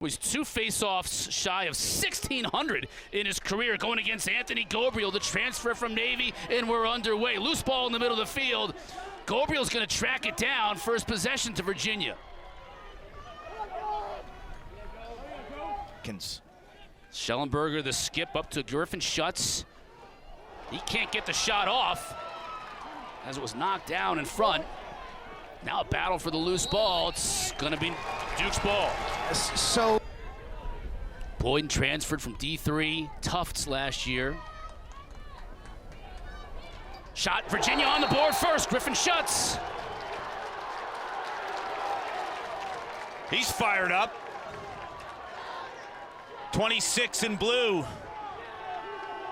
Was 2 face-offs shy of 1,600 in his career, going against Anthony Gabriel, the transfer from Navy, and we're underway. Loose ball in the middle of the field. Gabriel's going to track it down. First possession to Virginia. Schellenberger, the skip up to Griffin Schutz. He can't get the shot off as it was knocked down in front. Now a battle for the loose ball. It's going to be Duke's ball. So Boyden transferred from D3, Tufts last year. Shot, Virginia on the board first, Griffin Schutz. He's fired up. 26 in blue.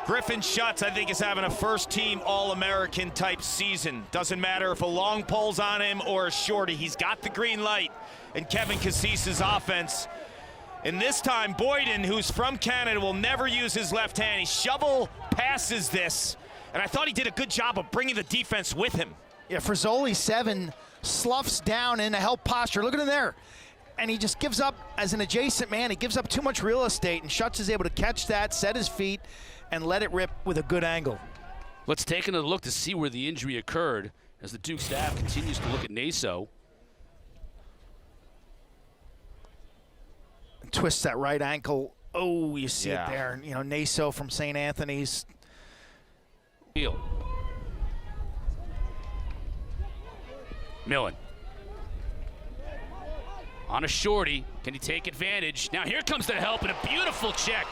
Griffin Schutz, I think, is having a first-team All-American type season. Doesn't matter if a long pole's on him or a shorty. He's got the green light in Kevin Cassis's offense. And this time, Boyden, who's from Canada, will never use his left hand. He shovel passes this, and I thought he did a good job of bringing the defense with him. yeah, Frizzoli 7 sloughs down in a help posture. Look at him there. And he just gives up as an adjacent man. He gives up too much real estate, and Schutz is able to catch that, set his feet, and let it rip with a good angle. Let's take another look to see where the injury occurred as the Duke staff continues to look at Naso. Twists that right ankle. Oh, you see Yeah. it there. You know, Naso from St. Anthony's. Millen. On a shorty, can he take advantage? Now here comes the help and a beautiful check.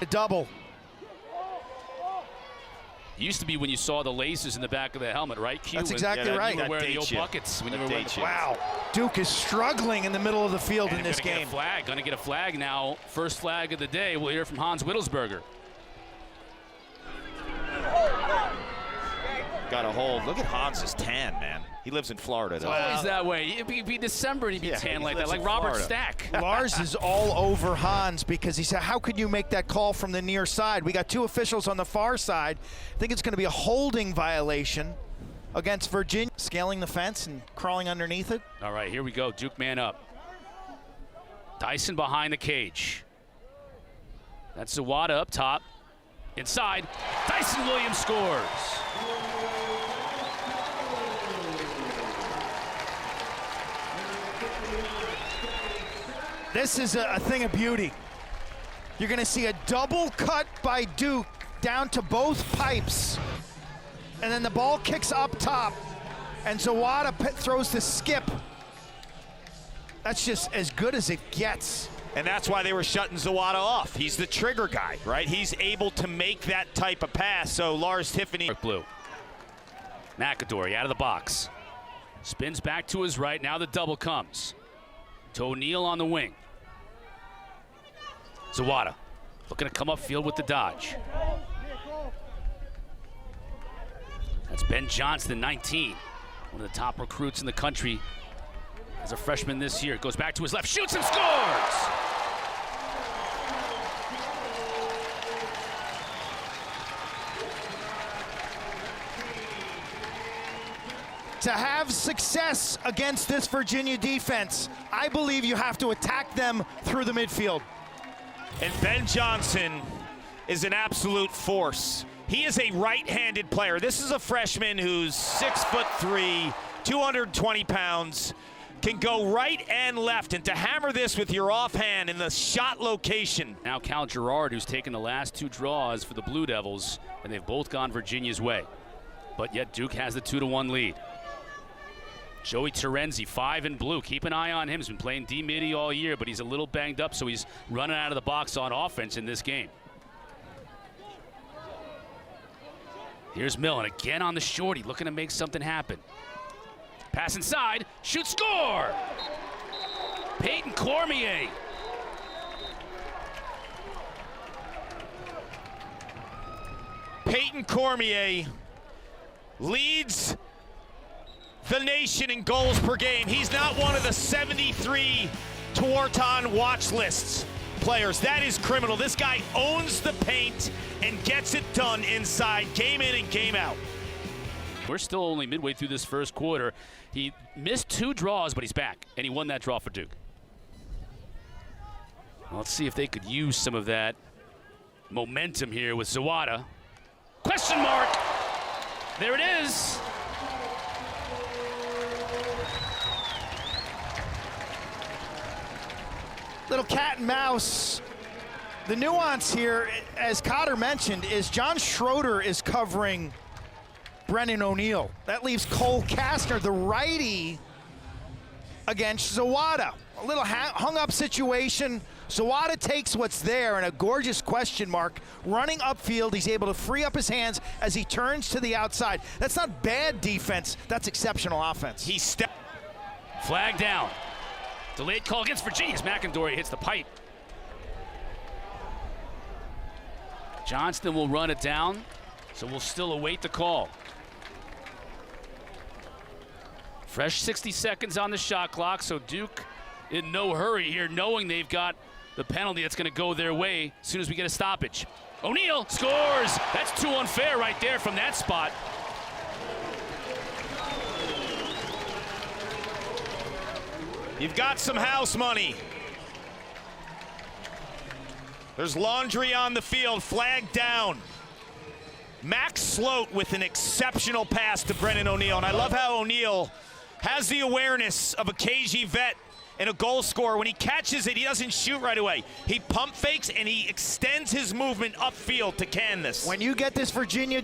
A double. Used to be when you saw the laces in the back of the helmet, right, Q? That's exactly right. You were wearing the dates old you. buckets when you That were wearing dates the you. Wow. Duke is struggling in the middle of the field And in this game. Gonna get a flag now. First flag of the day. We'll hear from Hans Wittelsberger. Got a hold. Look at Hans's tan, man. He lives in Florida, though. Always that way. It'd be December and he'd be Yeah, tan he like that, lives like in Robert Florida. Stack. Lars is all over Hans because he said, how could you make that call from the near side? We got 2 officials on the far side. I think it's going to be a holding violation against Virginia. Scaling the fence and crawling underneath it. All right, here we go. Duke man up. Dyson behind the cage. That's Zawada up top. Inside. Dyson Williams scores. This is a thing of beauty. You're going to see a double cut by Duke down to both pipes. And then the ball kicks up top. And Zawada throws the skip. That's just as good as it gets. And that's why they were shutting Zawada off. He's the trigger guy, right? He's able to make that type of pass. So Lars Tiffany. Blue. McAdory out of the box. Spins back to his right. Now the double comes. To O'Neal on the wing. Zawada looking to come upfield with the dodge. That's Ben Johnston, 19. One of the top recruits in the country as a freshman this year. Goes back to his left, shoots and scores! To have success against this Virginia defense, I believe you have to attack them through the midfield. And Ben Johnson is an absolute force. He is a right-handed player. This is a freshman who's 6'3", 220 pounds, can go right and left. And to hammer this with your offhand in the shot location. Now Cal Girard, who's taken the last 2 draws for the Blue Devils, and they've both gone Virginia's way. But yet Duke has the 2-1 lead. Joey Terenzi, 5 in blue. Keep an eye on him. He's been playing D-midi all year, but he's a little banged up, so he's running out of the box on offense in this game. Here's Millen again on the shorty, looking to make something happen. Pass inside, shoot, score! Peyton Cormier. Peyton Cormier leads the nation in goals per game. He's not one of the 73 Tuarton watch lists players. That is criminal. This guy owns the paint and gets it done inside, game in and game out. We're still only midway through this first quarter. He missed 2 draws, but he's back, and he won that draw for Duke. Let's see if they could use some of that momentum here with Zawada. Question mark. There it is. Little cat and mouse. The nuance here, as Cotter mentioned, is John Schroeder is covering Brennan O'Neill. That leaves Cole Kastner, the righty, against Zawada. A little hung up situation. Zawada takes what's there and a gorgeous question mark. Running upfield, he's able to free up his hands as he turns to the outside. That's not bad defense, that's exceptional offense. He stepped. Flag down. Delayed call against Virginia as McIndory hits the pipe. Johnston will run it down, so we'll still await the call. Fresh 60 seconds on the shot clock, so Duke in no hurry here, knowing they've got the penalty that's going to go their way as soon as we get a stoppage. O'Neill scores! That's too unfair right there from that spot. You've got some house money. There's laundry on the field, flag down. Max Sloat with an exceptional pass to Brennan O'Neill, and I love how O'Neill has the awareness of a KG vet and a goal scorer. When he catches it, he doesn't shoot right away. He pump fakes and he extends his movement upfield to can this. When you get this Virginia...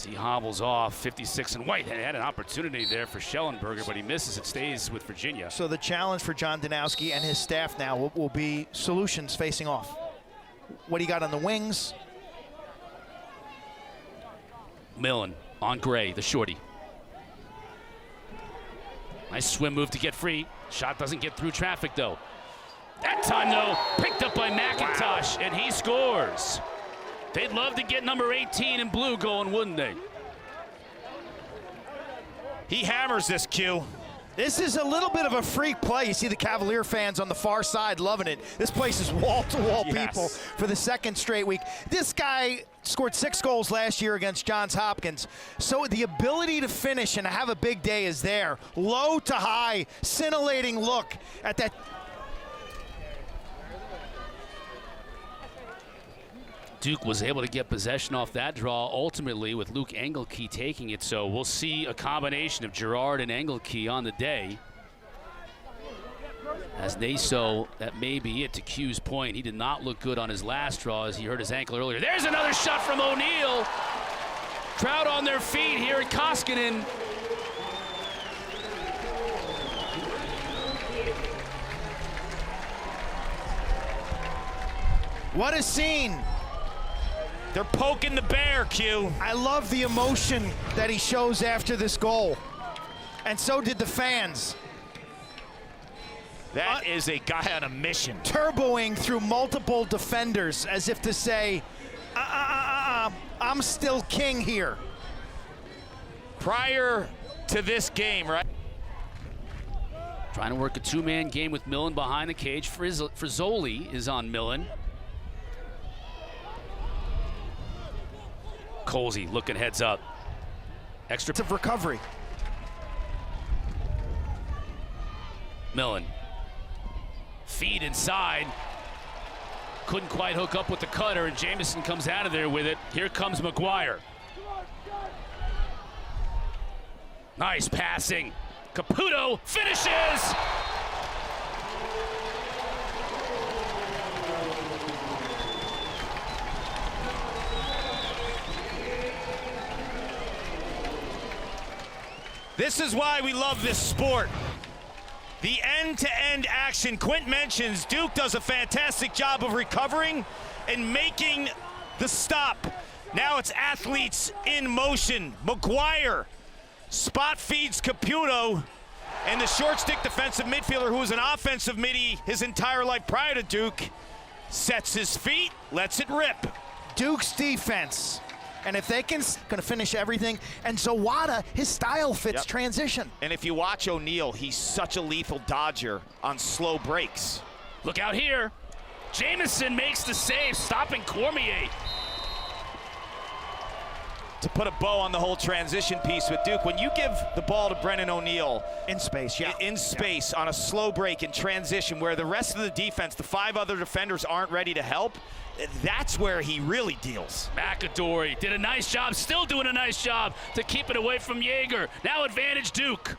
He hobbles off, 56 and white. Had an opportunity there for Schellenberger, but he misses. It stays with Virginia. So the challenge for John Danowski and his staff now will be solutions facing off. What do you got on the wings? Millen on Gray, the shorty. Nice swim move to get free. Shot doesn't get through traffic, though. That time, though, picked up by McIntosh, and he scores. They'd love to get number 18 in blue going, wouldn't they? He hammers this, Q. This is a little bit of a freak play. You see the Cavalier fans on the far side loving it. This place is wall-to-wall people for the second straight week. This guy scored 6 goals last year against Johns Hopkins. So the ability to finish and have a big day is there. Low to high, scintillating look at that. Duke was able to get possession off that draw, ultimately with Luke Engelke taking it. So we'll see a combination of Girard and Engelke on the day. As Naso, that may be it to Q's point. He did not look good on his last draw as he hurt his ankle earlier. There's another shot from O'Neill. Crowd on their feet here at Koskinen. What a scene. They're poking the bear, Q. I love the emotion that he shows after this goal. And so did the fans. That is a guy on a mission. Turboing through multiple defenders as if to say, I'm still king here. Prior to this game, right? Trying to work a two-man game with Millen behind the cage. Frizzoli is on Millen. Colsey looking heads up. Extra of recovery. Millen. Feed inside. Couldn't quite hook up with the cutter, and Jamison comes out of there with it. Here comes McGuire. Nice passing. Caputo finishes! This is why we love this sport. The end-to-end action. Quint mentions Duke does a fantastic job of recovering and making the stop. Now it's athletes in motion. McGuire spot feeds Caputo, and the short stick defensive midfielder, who was an offensive midi his entire life prior to Duke, sets his feet, lets it rip. Duke's defense. And if they can, gonna finish everything. And Zawada, his style fits transition. And if you watch O'Neill, he's such a lethal dodger on slow breaks. Look out here. Jamison makes the save, stopping Cormier. To put a bow on the whole transition piece with Duke, when you give the ball to Brennan O'Neill in space, yeah, in space on a slow break in transition where the rest of the defense, the 5 other defenders aren't ready to help, that's where he really deals. McAdory did a nice job, still doing a nice job to keep it away from Jaeger. Now advantage Duke.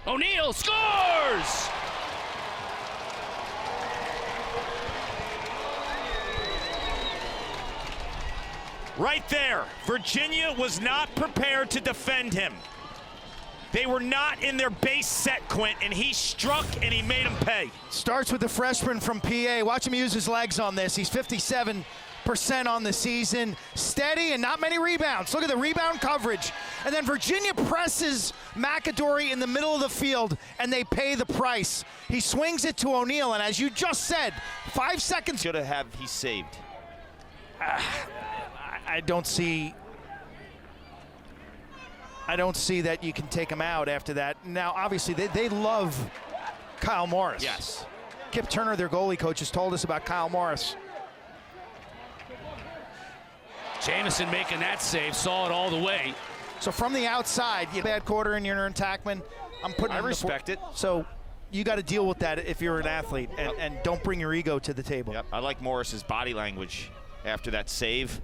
O'Neill scores! Right there, Virginia was not prepared to defend him. They were not in their base set, Quint, and he struck and he made them pay. Starts with the freshman from PA. Watch him use his legs on this. He's 57% on the season. Steady and not many rebounds. Look at the rebound coverage. And then Virginia presses McAdory in the middle of the field, and they pay the price. He swings it to O'Neill, and as you just said, 5 seconds. Should have he saved. I don't see that you can take him out after that. Now, obviously, they love Kyle Morris. Yes. Kip Turner, their goalie coach, has told us about Kyle Morris. Jamison making that save, saw it all the way. So from the outside, you bad quarter and you're an attackman. I respect it. So you got to deal with that if you're an athlete, and don't bring your ego to the table. Yep. I like Morris's body language after that save.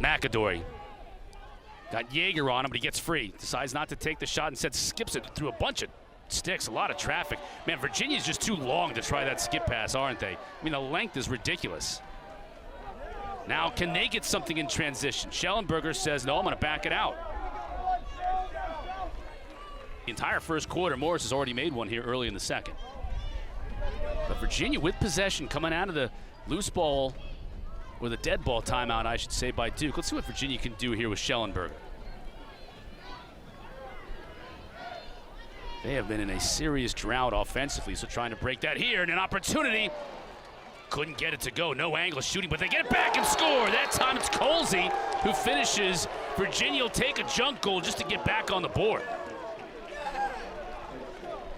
McAdory got Jaeger on him, but he gets free. Decides not to take the shot, instead skips it through a bunch of sticks, a lot of traffic. Man, Virginia's just too long to try that skip pass, aren't they? I mean, the length is ridiculous. Now, can they get something in transition? Schellenberger says, no, I'm going to back it out. The entire first quarter, Morris has already made one here early in the second. But Virginia with possession coming out of the loose ball, or the dead ball timeout, I should say, by Duke. Let's see what Virginia can do here with Schellenberger. They have been in a serious drought offensively, so trying to break that here, and an opportunity. Couldn't get it to go, no angle shooting, but they get it back and score. That time it's Colsey who finishes. Virginia will take a junk goal just to get back on the board.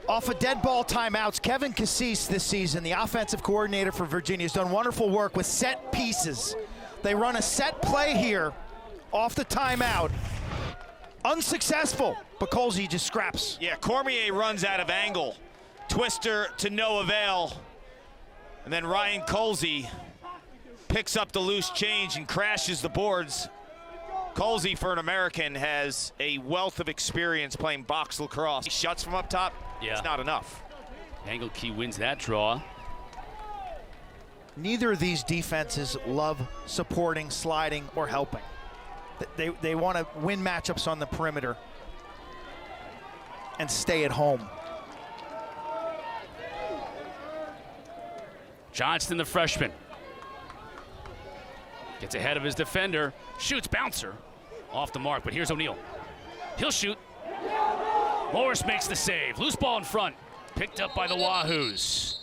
Off of dead ball timeouts, Kevin Cassis this season, the offensive coordinator for Virginia, has done wonderful work with set pieces. They run a set play here off the timeout. Unsuccessful, but Colsey just scraps. Yeah, Cormier runs out of angle. Twister to no avail. And then Ryan Colsey picks up the loose change and crashes the boards. Colsey, for an American, has a wealth of experience playing box lacrosse. He shuts from up top. Yeah. It's not enough. Engelke wins that draw. Neither of these defenses love supporting, sliding, or helping. They want to win matchups on the perimeter and stay at home. Johnston, the freshman, gets ahead of his defender, shoots, bouncer off the mark, but here's O'Neill. He'll shoot. Morris makes the save. Loose ball in front, picked up by the Wahoos.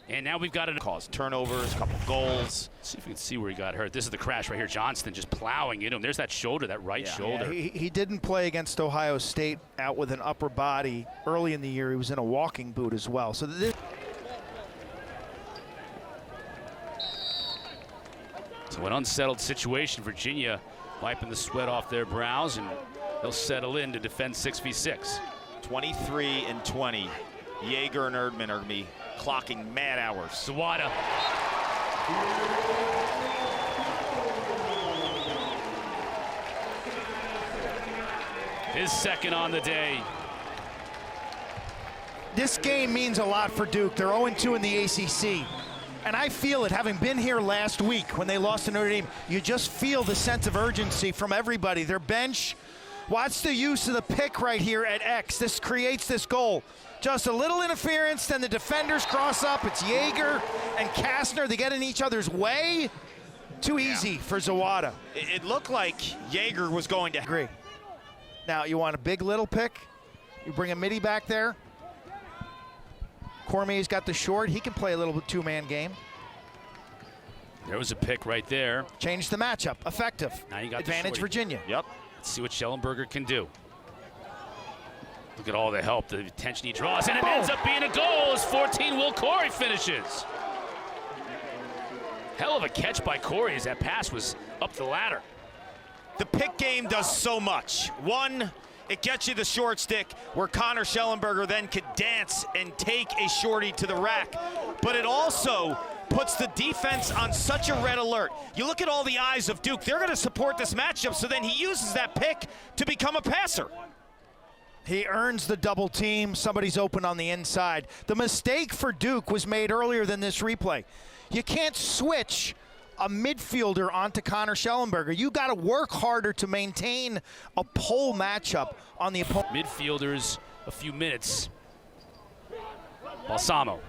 And now we've got a cause turnovers, a couple goals. Let's see if we can see where he got hurt. This is the crash right here. Johnston just plowing into him. There's that shoulder, that right shoulder. Yeah, he didn't play against Ohio State out with an upper body early in the year. He was in a walking boot as well. So this. So an unsettled situation. Virginia wiping the sweat off their brows, and they'll settle in to defend 6v6. 23 and 20. Jaeger and Erdman are going to be clocking mad hours. Zawada. His second on the day. This game means a lot for Duke. They're 0-2 in the ACC. And I feel it, having been here last week when they lost to Notre Dame. You just feel the sense of urgency from everybody. Their bench, watch the use of the pick right here at X. This creates this goal. Just a little interference, then the defenders cross up. It's Jaeger and Kastner. They get in each other's way. Too easy for Zawada. It looked like Jaeger was going to agree. Now, you want a big little pick? You bring a midi back there. Cormier's got the short. He can play a little two-man game. There was a pick right there. Change the matchup. Effective. Now you got advantage Virginia. Yep. Let's see what Schellenberger can do. Look at all the help, the attention he draws, and it ends up being a goal as 14 Will Corey finishes. Hell of a catch by Corey as that pass was up the ladder. The pick game does so much. One, it gets you the short stick where Connor Schellenberger then could dance and take a shorty to the rack. But it also puts the defense on such a red alert. You look at all the eyes of Duke, they're going to support this matchup, so then he uses that pick to become a passer. He earns the double team. Somebody's open on the inside. The mistake for Duke was made earlier than this replay. You can't switch a midfielder onto Connor Schellenberger. You got to work harder to maintain a pole matchup on the opponent. Midfielders, a few minutes. Balsamo.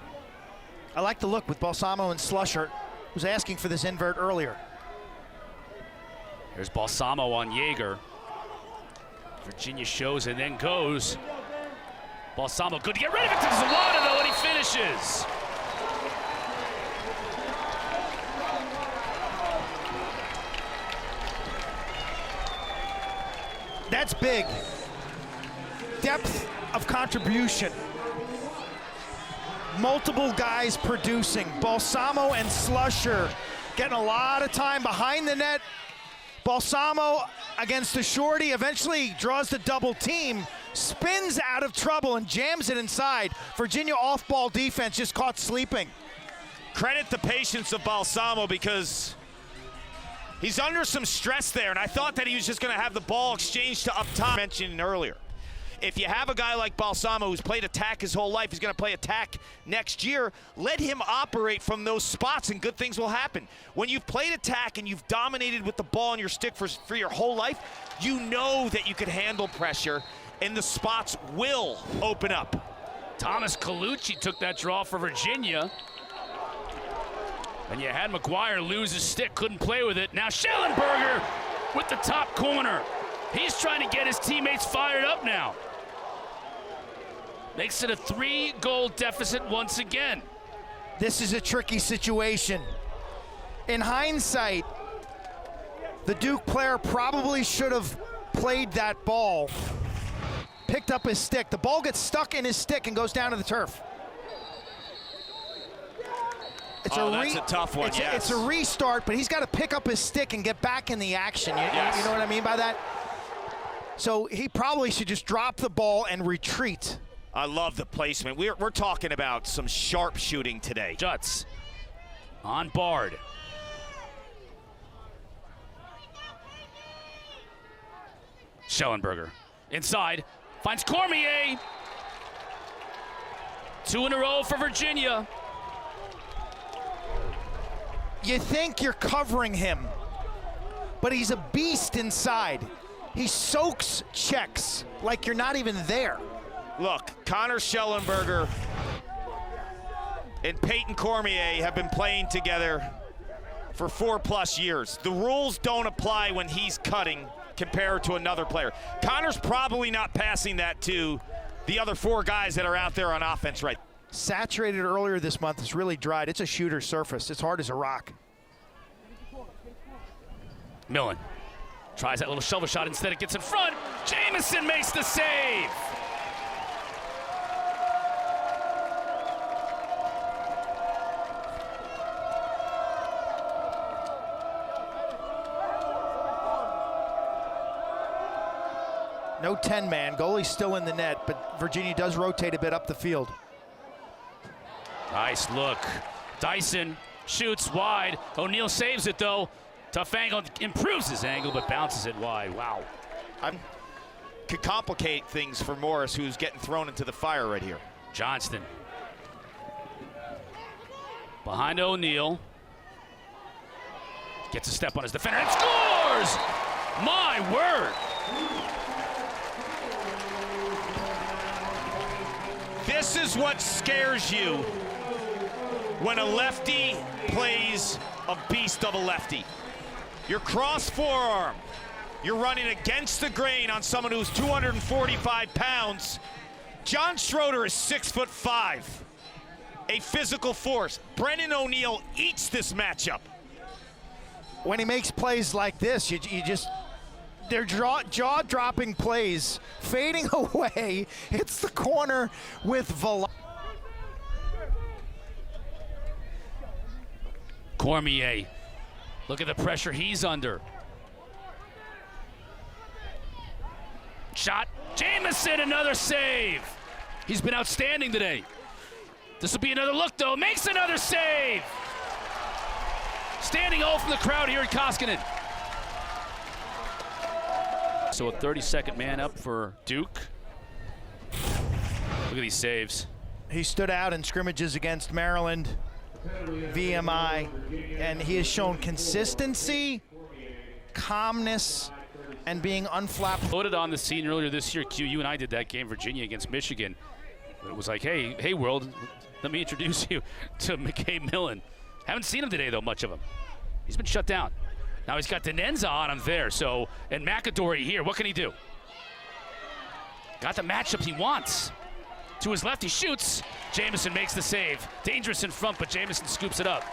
I like the look with Balsamo and Slusher, who's asking for this invert earlier. There's Balsamo on Jaeger. Virginia shows and then goes. Balsamo good to get rid of it to Zawada though, and he finishes. That's big. Depth of contribution. Multiple guys producing. Balsamo and Slusher getting a lot of time behind the net. Balsamo against the shorty, eventually draws the double team, spins out of trouble and jams it inside. Virginia off-ball defense just caught sleeping. Credit the patience of Balsamo because he's under some stress there, and I thought that he was just going to have the ball exchanged to up top, mentioned earlier. If you have a guy like Balsamo who's played attack his whole life, he's going to play attack next year, let him operate from those spots and good things will happen. When you've played attack and you've dominated with the ball on your stick for your whole life, you know that you can handle pressure and the spots will open up. Thomas Colucci took that draw for Virginia. And you had McGuire lose his stick, couldn't play with it. Now Schellenberger with the top corner. He's trying to get his teammates fired up now. Makes it a 3-goal deficit once again. This is a tricky situation. In hindsight, the Duke player probably should have played that ball, picked up his stick. The ball gets stuck in his stick and goes down to the turf. That's a tough one, yes. It's a restart, but he's got to pick up his stick and get back in the action. You know what I mean by that? So he probably should just drop the ball and retreat. I love the placement. We're talking about some sharp shooting today. Jutz on Bard. Schellenberger inside, finds Cormier. 2 in a row for Virginia. You think you're covering him, but he's a beast inside. He soaks checks like you're not even there. Look, Connor Schellenberger and Peyton Cormier have been playing together for 4+ years. The rules don't apply when he's cutting compared to another player. Connor's probably not passing that to the other 4 guys that are out there on offense right. Saturated earlier this month, it's really dried. It's a shooter's surface. It's hard as a rock. Millen tries that little shovel shot. Instead, it gets in front. Jamison makes the save. No 10-man. Goalie's still in the net, but Virginia does rotate a bit up the field. Nice look. Dyson shoots wide. O'Neal saves it, though. Tough angle. Improves his angle, but bounces it wide. Wow. Could complicate things for Morris, who's getting thrown into the fire right here. Johnston. Behind O'Neal. Gets a step on his defender and scores! My word! This is what scares you when a lefty plays a beast of a lefty. Your cross forearm, you're running against the grain on someone who's 245 pounds. John Schroeder is 6'5", a physical force. Brennan O'Neal eats this matchup. When he makes plays like this, you just, they're jaw-dropping plays, fading away. Hits the corner with velocity. Cormier, look at the pressure he's under. Shot, Jamison, another save. He's been outstanding today. This will be another look though, makes another save. Standing O from the crowd here at Koskinen. So a 30-second man up for Duke. Look at these saves. He stood out in scrimmages against Maryland, VMI, and he has shown consistency, calmness, and being unflappable. Voted on the scene earlier this year, Q. You and I did that game, Virginia against Michigan. It was like, hey world, let me introduce you to McKay Millen. Haven't seen him today though, much of him. He's been shut down. Now he's got Denenza on him there, so, and McAdory here, what can he do? Got the matchups he wants. To his left, he shoots. Jamison makes the save. Dangerous in front, but Jamison scoops it up.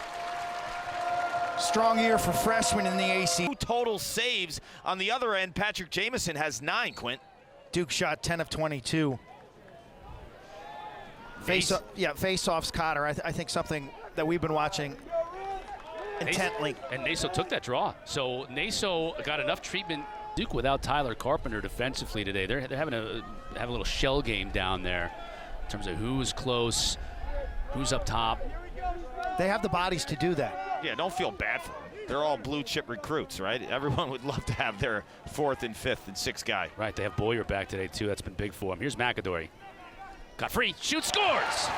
Strong year for freshmen in the AC. 2 total saves. On the other end, Patrick Jamison has 9, Quint. Duke shot 10 of 22. Face-offs, Cotter. I think something that we've been watching intently. And Naso took that draw. So Naso got enough treatment. Duke without Tyler Carpenter defensively today. They're having a little shell game down there in terms of who's close, who's up top. They have the bodies to do that. Yeah, don't feel bad for them. They're all blue chip recruits, right? Everyone would love to have their 4th and 5th and 6th guy. Right, they have Boyer back today too. That's been big for him. Here's McAdory. Got free, shoots, scores!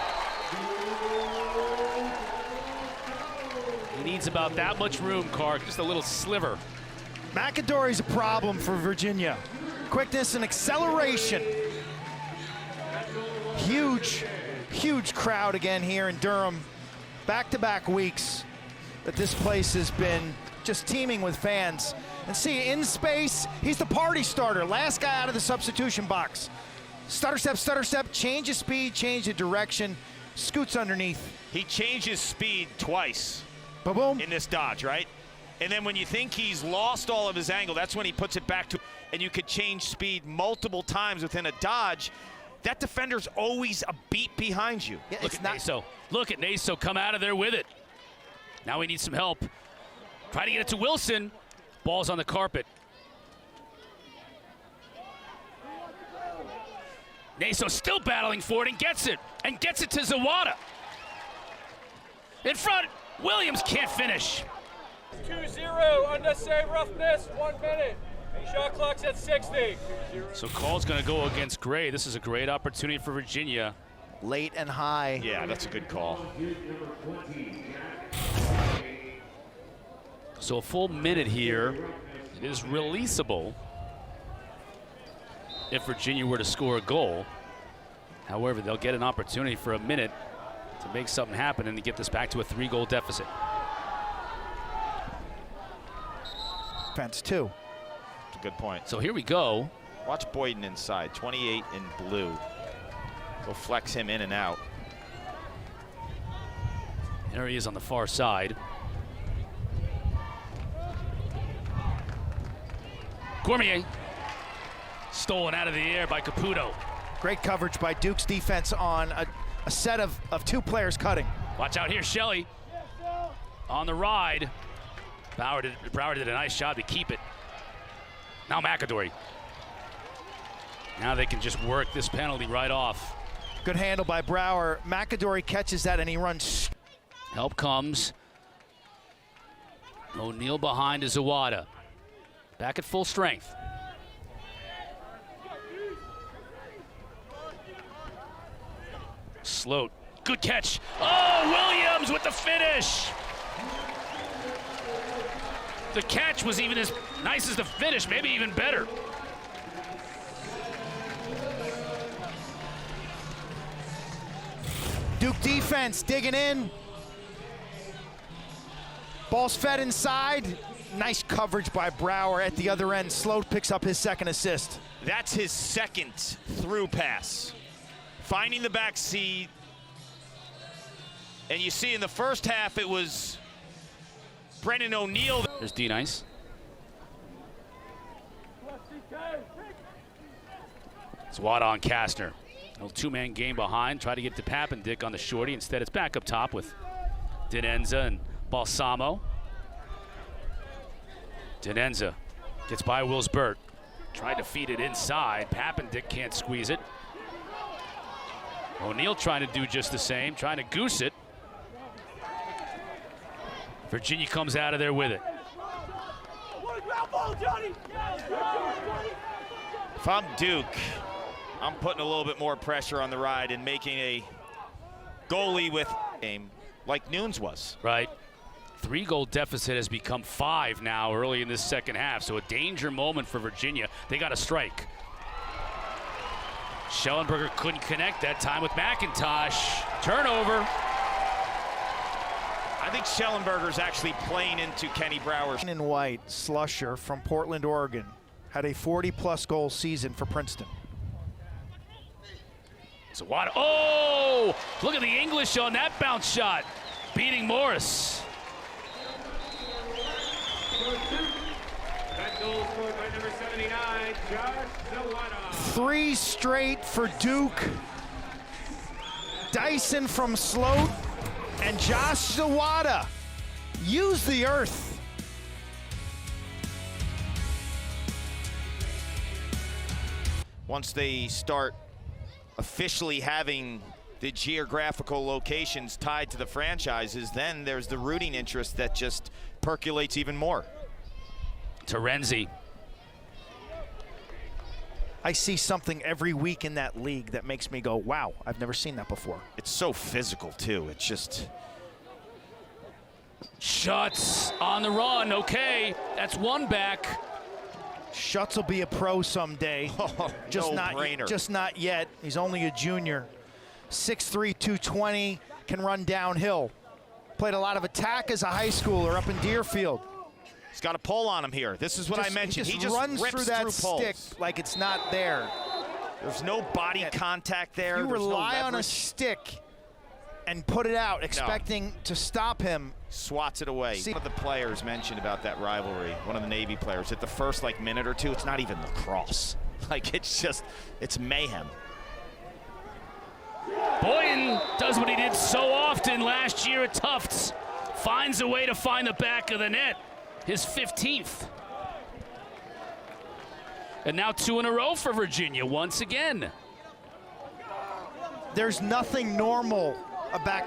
He needs about that much room, Clark, just a little sliver. McAdory's a problem for Virginia. Quickness and acceleration. Huge crowd again here in Durham. Back-to-back weeks that this place has been just teeming with fans. And see, in space, he's the party starter. Last guy out of the substitution box. Stutter step, change of speed, change of direction, scoots underneath. He changes speed twice Ba-boom. in this dodge, right? And then when you think he's lost all of his angle, that's when he puts it back to, and you could change speed multiple times within a dodge. That defender's always a beat behind you. Yeah, Look at Naso. Look at Naso come out of there with it. Now we need some help. Try to get it to Wilson. Ball's on the carpet. Naso still battling for it and gets it to Zawada. In front, Williams can't finish. 2-0, unnecessary roughness, 1 minute. Shot clock's at 60. So call's gonna go against Gray. This is a great opportunity for Virginia. Late and high. Yeah, that's a good call. So a full minute here. It is releasable if Virginia were to score a goal. However, they'll get an opportunity for a minute to make something happen and to get this back to a 3-goal deficit. Defense too. That's a good point. So here we go. Watch Boyden inside, 28 in blue. Go flex him in and out. There he is on the far side. Cormier. Stolen out of the air by Caputo. Great coverage by Duke's defense on a set of 2 players cutting. Watch out here, Shelley. On the ride. Brower did a nice job to keep it. Now McAdory. Now they can just work this penalty right off. Good handle by Brower. McAdory catches that and he runs. Help comes. O'Neal behind is Zawada. Back at full strength. Sloat. Good catch. Oh, Williams with the finish. The catch was even as nice as the finish, maybe even better. Duke defense digging in. Ball's fed inside. Nice coverage by Brower at the other end. Sloat picks up his 2nd assist. That's his 2nd through pass. Finding the back seat. And you see in the first half it was Brennan O'Neal. There's D-Nice. Zawada on Kastner. A little 2-man game behind. Try to get to Papendick on the shorty. Instead, it's back up top with Denenza and Balsamo. Denenza gets by Wills Burt. Tried to feed it inside. Pappendick can't squeeze it. O'Neal trying to do just the same, trying to goose it. Virginia comes out of there with it. If I'm Duke, I'm putting a little bit more pressure on the ride and making a goalie with aim like Nunes was. Right. 3-goal deficit has become 5 now early in this second half, so a danger moment for Virginia. They got a strike. Schellenberger couldn't connect that time with McIntosh. Turnover. I think Schellenberger's actually playing into Kenny Brower's. In white, Slusher from Portland, Oregon, had a 40-plus goal season for Princeton. Zawada. Oh! Look at the English on that bounce shot. Beating Morris. That goal scored by number 79, Josh Zawada. 3 straight for Duke. Dyson from Sloat and Josh Zawada. Use the earth. Once they start officially having the geographical locations tied to the franchises, then there's the rooting interest that just percolates even more. Terenzi. I see something every week in that league that makes me go, wow, I've never seen that before. It's so physical too. It's just Schutz on the run. Okay, that's one back. Schutz will be a pro someday. Just not yet. He's only a junior. 6'3", 220, can run downhill. Played a lot of attack as a high schooler up in Deerfield. He's got a pull on him here. This is what I mentioned. He just runs through that stick like it's not there. There's no body contact there. You rely on a stick and put it out, expecting to stop him. Swats it away. One of the players mentioned about that rivalry, one of the Navy players, at the first minute or two, it's not even lacrosse. It's mayhem. Boyan does what he did so often last year at Tufts. Finds a way to find the back of the net. His 15th. And now 2 in a row for Virginia once again. There's nothing normal about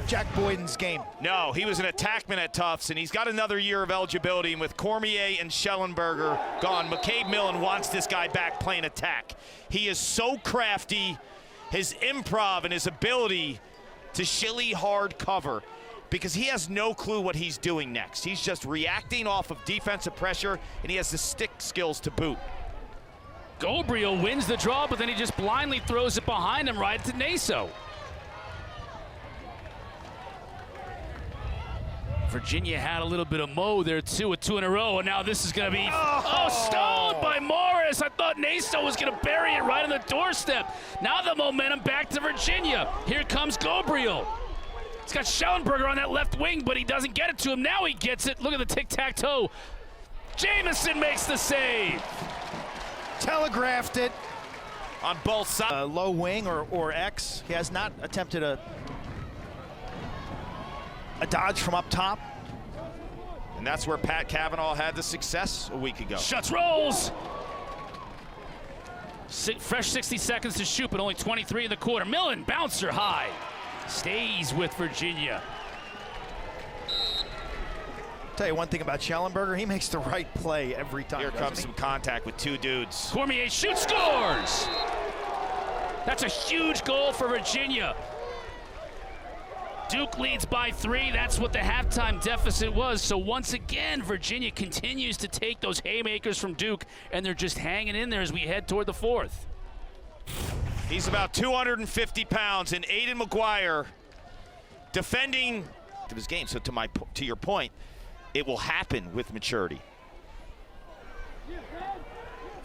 Jack Boyden's game. No, he was an attackman at Tufts, and he's got another year of eligibility. And with Cormier and Schellenberger gone, McCabe Millen wants this guy back playing attack. He is so crafty. His improv and his ability to shilly hard cover, because he has no clue what he's doing next. He's just reacting off of defensive pressure, and he has the stick skills to boot. Gobriel wins the draw, but then he just blindly throws it behind him right to Naso. Virginia had a little bit of mo there too with 2 in a row, and now this is going to be stoned by Morris. I thought Naso was going to bury it right on the doorstep. Now the momentum back to Virginia. Here comes Gobriel. He's got Schellenberger on that left wing, but he doesn't get it to him. Now he gets it. Look at the tic-tac-toe. Jamison makes the save. Telegraphed it. On both sides. Low wing or X. He has not attempted a dodge from up top. And that's where Pat Cavanaugh had the success a week ago. Schutz rolls. Fresh 60 seconds to shoot, but only 23 in the quarter. Millen, bouncer high. Stays with Virginia. Tell you one thing about Schellenberger, he makes the right play every time. Here comes some contact with 2 dudes. Cormier shoots, scores! That's a huge goal for Virginia. Duke leads by 3. That's what the halftime deficit was. So once again, Virginia continues to take those haymakers from Duke, and they're just hanging in there as we head toward the 4th. He's about 250 pounds, and Aiden McGuire defending his game. So to your point, it will happen with maturity.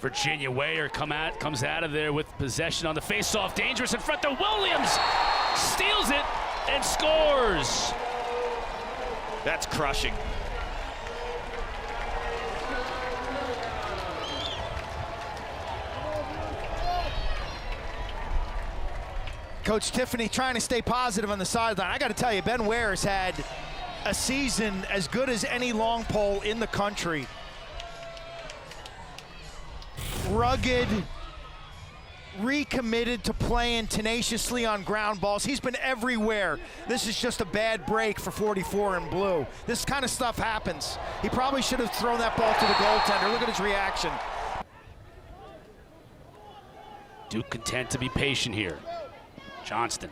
Virginia Weyer comes out of there with possession on the faceoff. Dangerous in front to Williams. Steals it and scores. That's crushing. Coach Tiffany trying to stay positive on the sideline. I got to tell you, Ben Ware's had a season as good as any long pole in the country. Rugged, recommitted to playing tenaciously on ground balls. He's been everywhere. This is just a bad break for 44 in blue. This kind of stuff happens. He probably should have thrown that ball to the goaltender. Look at his reaction. Duke content to be patient here. Johnston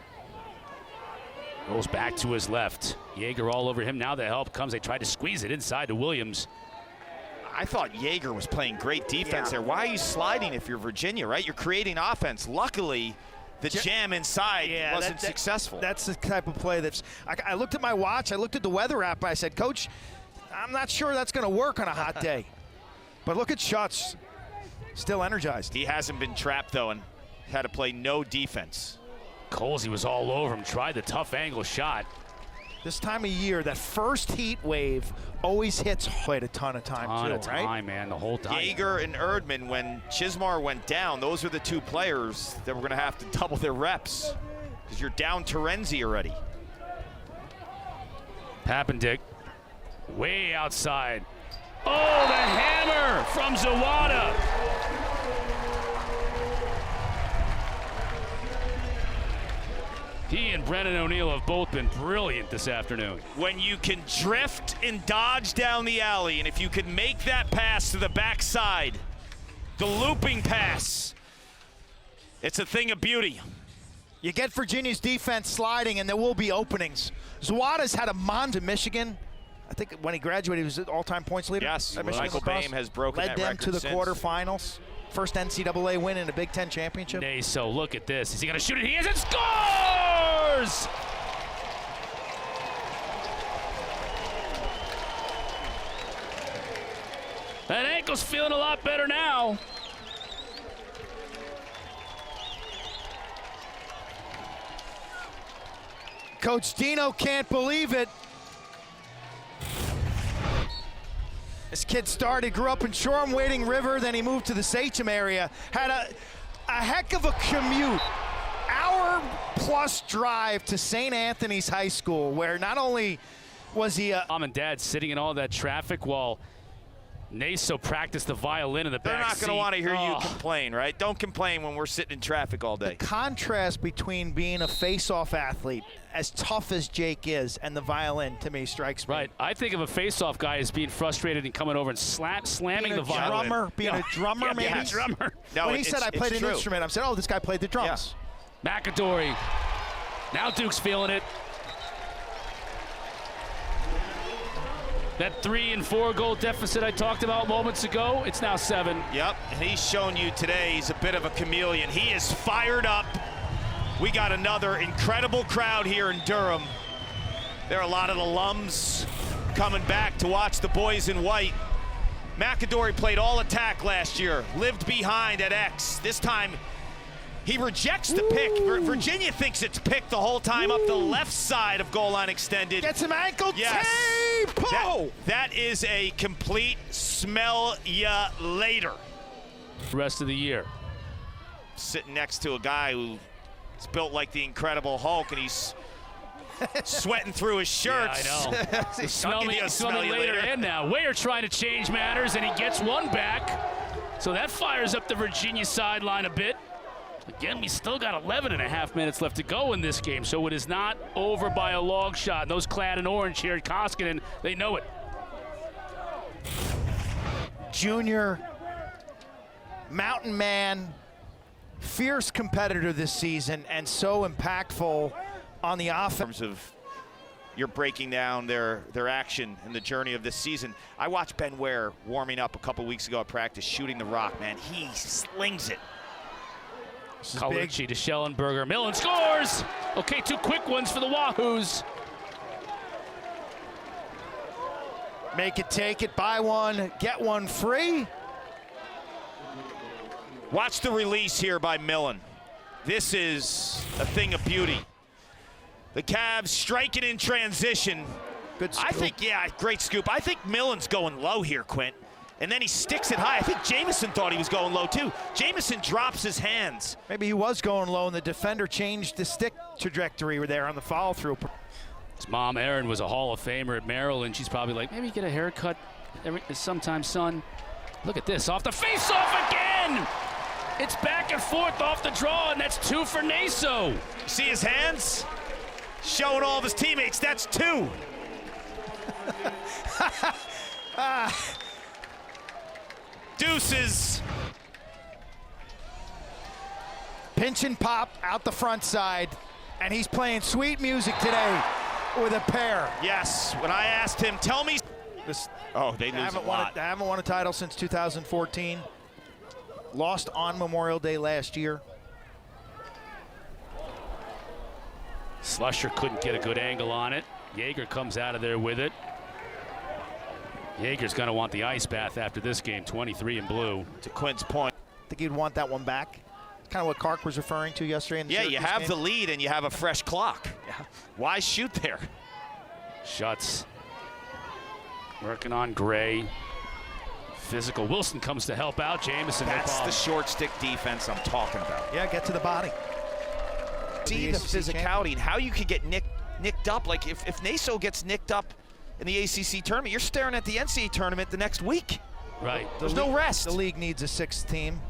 rolls back to his left. Yeager all over him. Now the help comes. They tried to squeeze it inside to Williams. I thought Yeager was playing great defense there. Why are you sliding if you're Virginia, right? You're creating offense. Luckily, the jam inside wasn't successful. That's the type of play that's... I looked at my watch. I looked at the weather app. I said, Coach, I'm not sure that's going to work on a hot day. But look at Schutz. Still energized. He hasn't been trapped, though, and had to play no defense. Colsey was all over him. Tried the tough angle shot. This time of year, that first heat wave always hits quite a ton of time, right? Man, the whole time. Yeager and Erdman, when Chismar went down, those are the two players that were going to have to double their reps because you're down Terenzi already. Pappendick, way outside. Oh, the hammer from Zawada. He and Brennan O'Neill have both been brilliant this afternoon. When you can drift and dodge down the alley, and if you can make that pass to the backside, the looping pass, it's a thing of beauty. You get Virginia's defense sliding, and there will be openings. Zawada's had a month in Michigan. I think when he graduated, he was an all-time points leader. Yes, Michael Boehm has broken that record. Led them to the quarterfinals. First NCAA win in a Big Ten championship. So look at this. Is he going to shoot it? He is. It scores! That ankle's feeling a lot better now. Coach Dino can't believe it. This kid grew up in Shoreham, Wading River, then he moved to the Sachem area. Had a heck of a commute. Hour-plus drive to St. Anthony's High School, where not only was he Mom and Dad sitting in all that traffic while Naso practiced the violin in the back They're not seat. going to want to hear you complain, right? Don't complain when we're sitting in traffic all day. The contrast between being a face-off athlete, as tough as Jake is, and the violin, to me, strikes me. Right. I think of a face-off guy as being frustrated and coming over and slamming the violin. Being a drummer, maybe? Being a drummer. No, when he said I played an instrument, I said, oh, this guy played the drums. Yeah. McAdory. Now Duke's feeling it. That 3- and 4-goal deficit I talked about moments ago, it's now 7. Yep, and he's shown you today he's a bit of a chameleon. He is fired up. We got another incredible crowd here in Durham. There are a lot of alums coming back to watch the boys in white. McAdory played all attack last year, lived behind at X. This time, he rejects the pick. Virginia thinks it's picked the whole time up the left side of goal line extended. Gets him ankle tape! That is a complete smell ya later. The rest of the year. Sitting next to a guy who's built like the Incredible Hulk, and he's sweating through his shirts. Yeah, I know. Smell me later and now. Weyer trying to change matters, and he gets one back. So that fires up the Virginia sideline a bit. Again, we still got 11.5 minutes left to go in this game, so it is not over by a long shot. Those clad in orange here at Koskinen, they know it. Junior, mountain man, fierce competitor this season, and so impactful on the offense. In terms of you're breaking down their action and the journey of this season. I watched Ben Ware warming up a couple weeks ago at practice, shooting the rock, man. He slings it. Colucci to Schellenberger. Millen scores! Okay, 2 quick ones for the Wahoos. Make it, take it, buy one, get one free. Watch the release here by Millen. This is a thing of beauty. The Cavs striking in transition. Good scoop. I think, great scoop. I think Millen's going low here, Quint. And then he sticks it high. I think Jamison thought he was going low too. Jamison drops his hands. Maybe he was going low and the defender changed the stick trajectory there on the follow through. His mom, Erin, was a Hall of Famer at Maryland. She's probably like, maybe get a haircut sometime, son. Look at this, off the face-off again! It's back and forth off the draw, and that's 2 for Naso. See his hands? Showing all of his teammates, that's 2. Deuces. Pinch and pop out the front side, and he's playing sweet music today with a pair. Yes, when I asked him, tell me. They lose a lot. They haven't won a title since 2014. Lost on Memorial Day last year. Slusher couldn't get a good angle on it. Jaeger comes out of there with it. Jaeger's going to want the ice bath after this game, 23 in blue. To Quinn's point. I think you'd want that one back. Kind of what Kark was referring to yesterday in the Yeah, you Syracuse have game. the lead and you have a fresh clock. Why shoot there? Shuts. Working on Gray. Physical. Wilson comes to help out. Jamison. That's the short stick defense I'm talking about. Yeah, get to the body. See the physicality and how you could get nicked up. Like if Naso gets nicked up in the ACC tournament, you're staring at the NCAA tournament the next week. Right. There's no rest. The league needs a 6th team.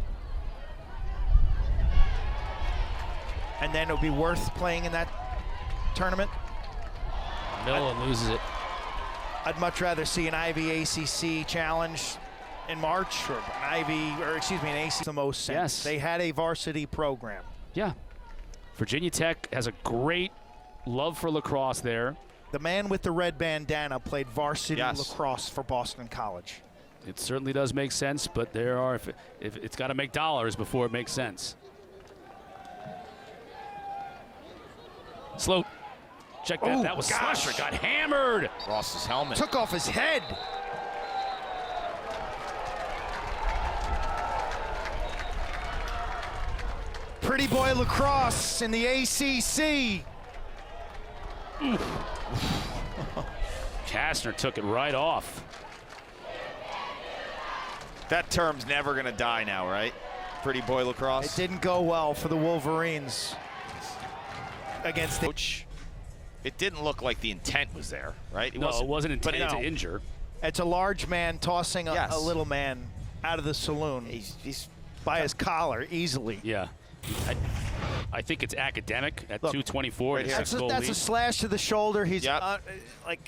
And then it'll be worth playing in that tournament. Millen loses it. I'd much rather see an Ivy ACC challenge in March, or an ACC the most sense. Yes. They had a varsity program. Yeah. Virginia Tech has a great love for lacrosse there. The man with the red bandana played varsity lacrosse for Boston College. It certainly does make sense, but there are, if it's got to make dollars before it makes sense. Sloat. Check that. Oh, that was gosh. Slusher. Got hammered. Ross's helmet. Took off his head. Pretty boy lacrosse in the ACC. Kastner took it right off. That term's never going to die now, right? Pretty boy lacrosse. It didn't go well for the Wolverines against the coach. It didn't look like the intent was there, right? No, it wasn't intended no. to injure. It's a large man tossing a little man out of the saloon. He's by his collar easily. Yeah. I think it's academic at Look, 224. right here. That's a slash to the shoulder. He's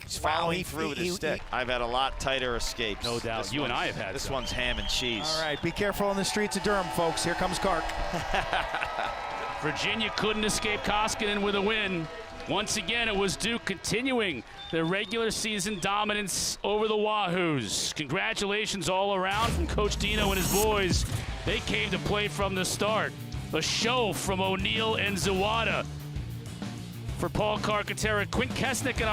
he's following through with his stick. I've had a lot tighter escapes. No doubt. You and I have had this some. one's ham and cheese. All right, be careful in the streets of Durham, folks. Here comes Kark. Virginia couldn't escape Koskinen with a win. Once again, it was Duke continuing their regular season dominance over the Wahoos. Congratulations all around from Coach Dino and his boys. They came to play from the start. A show from O'Neill and Zawada. For Paul Carcaterra, Quint Kesnick, and our